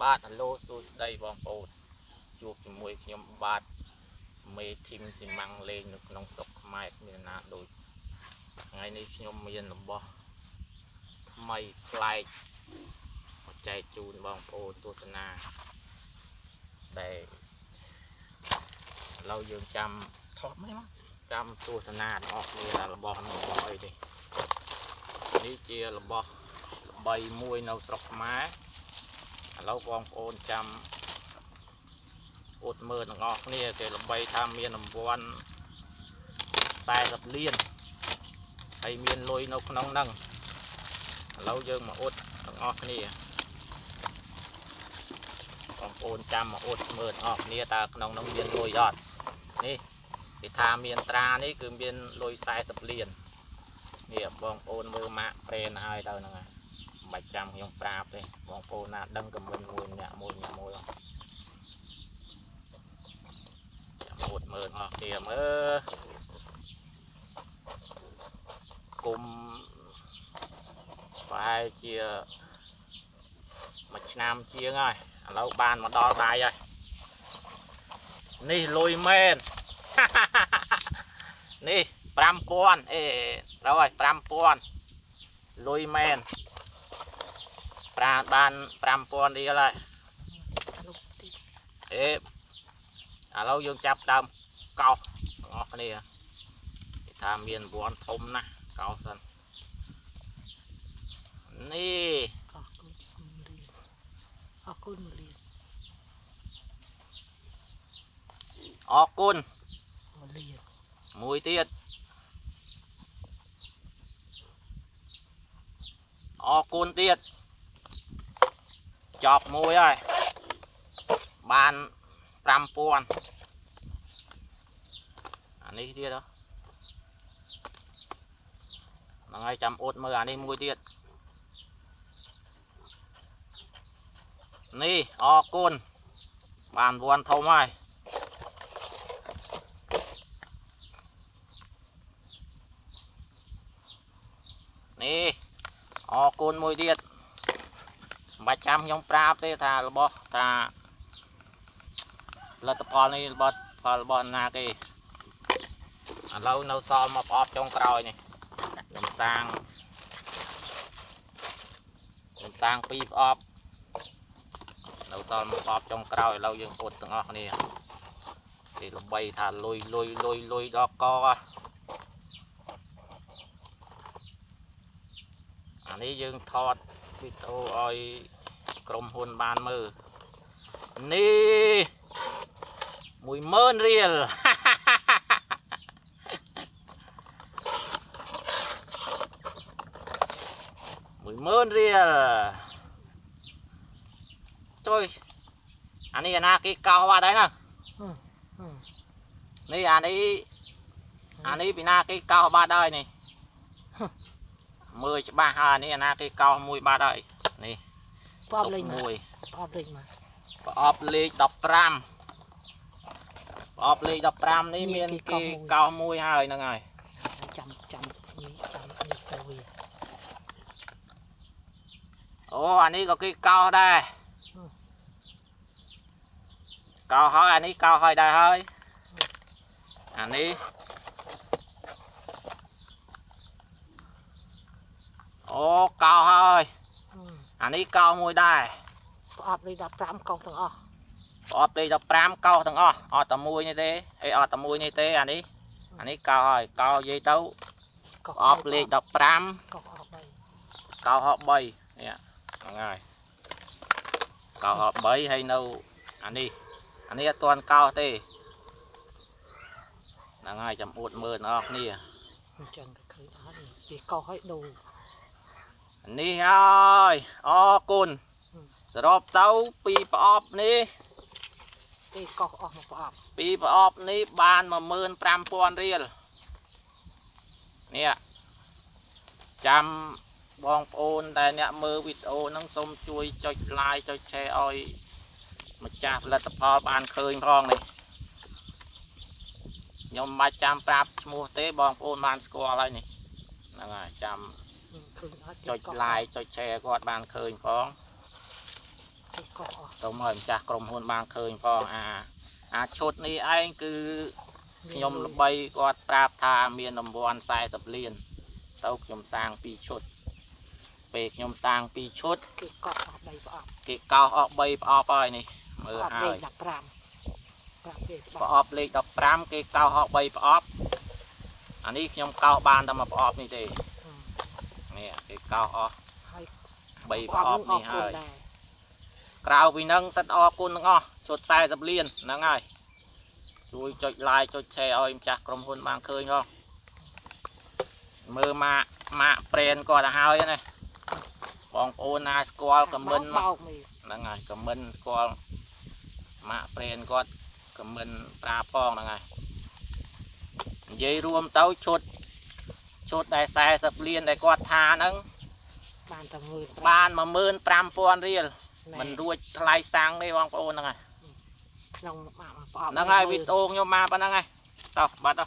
បាទ Hello សួស្តីបងប្អូនជួបជាមួយខ្ញុំបាទមេធីមស៊ីម៉ាំងលេងនៅក្នុងស្រុកខ្មែរមានណាដូចថ្ងៃនេះខ្ញុំមានរបស់ថ្មីប្លែកមកចែកជូនបងប្អូនទស្សនាដែលឥឡូវយើងចាំថតមិនមកចាំទស្សនារបស់គ្នារបស់នេះរបស់អីនេះនេះជារបស់ល្បីមួយនៅស្រុកខ្មែរឥឡូវបងប្អូនចាំអត់មើលទាំងអស់គ្នាគេល្បីថាមានរង្វាន់40លានហើយមានលុយនៅក្នុងហ្នឹងឥឡូវយើងមកអត់ទាំងអស់គ្នាបងប្អូនចាំមកអត់មើលទាំងអស់គ្នាតើក្នុងហ្នឹងមានលុយអត់នេះគេថាមានត្រានេះគឺមានលុយ40លាននេះបងប្អូនមើលម៉ាក់ប្រេនហើយទៅហ្នឹងហើយមិនបាច់ចាំខ្ញុំប្រាប់ទេបងប្អូនណាដឹងខមមិនមួយម្នាក់មួយចាំអត់មើលអស់គ្នាមើលគុំប្រហែលជាមួយឆ្នាំជាងហើយឥឡូវបានមកដល់ដៃហើយនេះលុយមែននេះ5000អេត្រូវហើយ5000លុយមែនប្រាបាន5000រៀលហើយអេឥឡូវយើងចាប់ដើមកោសបងប្អូនគ្នាគេថាមានវ័នធំណាស់កោសសិននេះអរគុណមួយទៀតអរគុណទៀតចប់មួយហើយបាន5000អានេះទៀតហ្នឹងហើយចាំអត់មើលអានេះមួយទៀតនេះអរគុណបានវ័នធំហើយនេះអរគុណមួយទៀតមិនបាច់ចាំខ្ញុំប្រាប់ទេថារបស់ថាផលិតផលនេះរបស់ណាគេឥឡូវនៅសល់មកប្រអប់ចុងក្រោយនេះខ្ញុំសាង2ប្រអប់នៅសល់មកប្រអប់ចុងក្រោយឥឡូវយើងអត់ទាំងអស់គ្នាគេល្បីថាលុយដល់កអានេះយើងថតវីដេអូឲ្យក្រុមហ៊ុនបានមើលនេះ10000រៀល10000រៀលជួយអានេះអាណាគេកោសបាត់ហើយណានេះអានេះពីណាគេកោសបាត់ហើយនេះមើលច្បាស់ហើយនេះអាណាគេកោសមួយបាត់ហើយនេះប្រអប់លេខ1ប្រអប់លេខ15ប្រអប់លេខ15នេះមានគេកោសមួយហើយហ្នឹងហើយចាំនេះទៅវាអូអានេះក៏គេកោសដែរកោសហើយអានេះកោសហើយដែរហើយអានេះអូកោសហើយអានេះកោសមួយដែរប្រអប់លេខ15កោសទាំងអស់ប្រអប់លេខ15កោសទាំងអស់អត់តែមួយនេះទេអត់តែមួយនេះទេអានេះកោសហើយកោសនិយាយទៅប្រអប់លេខ15កោស3នេះហ្នឹងហើយកោស3ហើយនៅអានេះអត់ទាន់កោសទេហ្នឹងហើយចាំអួតមើលទាំងអស់គ្នាអញ្ចឹងទៅឃើញអត់វាកោសឲ្យដូរនេះហើយអរគុណសរុបទៅ2ប្រអប់នេះគេកោសអស់មួយប្រអប់2ប្រអប់នេះបាន15000រៀលនេះចាំបងប្អូនដែលអ្នកមើលវីដេអូហ្នឹងសូមជួយចុច like ចុច share ឲ្យម្ចាស់ផលិតផលបានឃើញផងនេះខ្ញុំមិនបាច់ចាំប្រាប់ឈ្មោះទេបងប្អូនបានស្គាល់ហើយនេះហ្នឹងហើយចាំចុច like ចុច share គាត់បានឃើញផង ตรงมาจากกรมหุ่นบางเคยพองชุดนี้ไอ้คือยมใบก็ปราบทาเมียนลำบอนทรายตับเลียนเต้ายมสร้างปีชุดเปกยมสร้างปีชุดเกเกาออกใบปอบไปนี่มือหายปอบเล็กดับปรามเกเกาออกใบปอบอันนี้ยมเกาบานทำมาปอบนี่เด้นี่เกเกาออกใบปอบนี่หายกล่าววินังสัตว์ออกกุนงอชุดทรายตับเลียนนั่งไงช่วยจดลายจดแชร์เอาจากกรมหุ่นบางเคยก็มือมาเปลี่ยนก่อนหายนี่บองโอนาสกอลกับมันนั่งไงกับมันสกอลมาเปลี่ยนก่อนกับมันปลาปองนั่งไงยีรวมเต้าชุดได้ใส่สับเลียนได้กอดทานังบ้านมามื่นปรามปอนเรียลมันรวยทลายสังได้บองโอนั่งไงนั่งไงวิโตงโยมาปะนั่งไงต่อบัดต่อ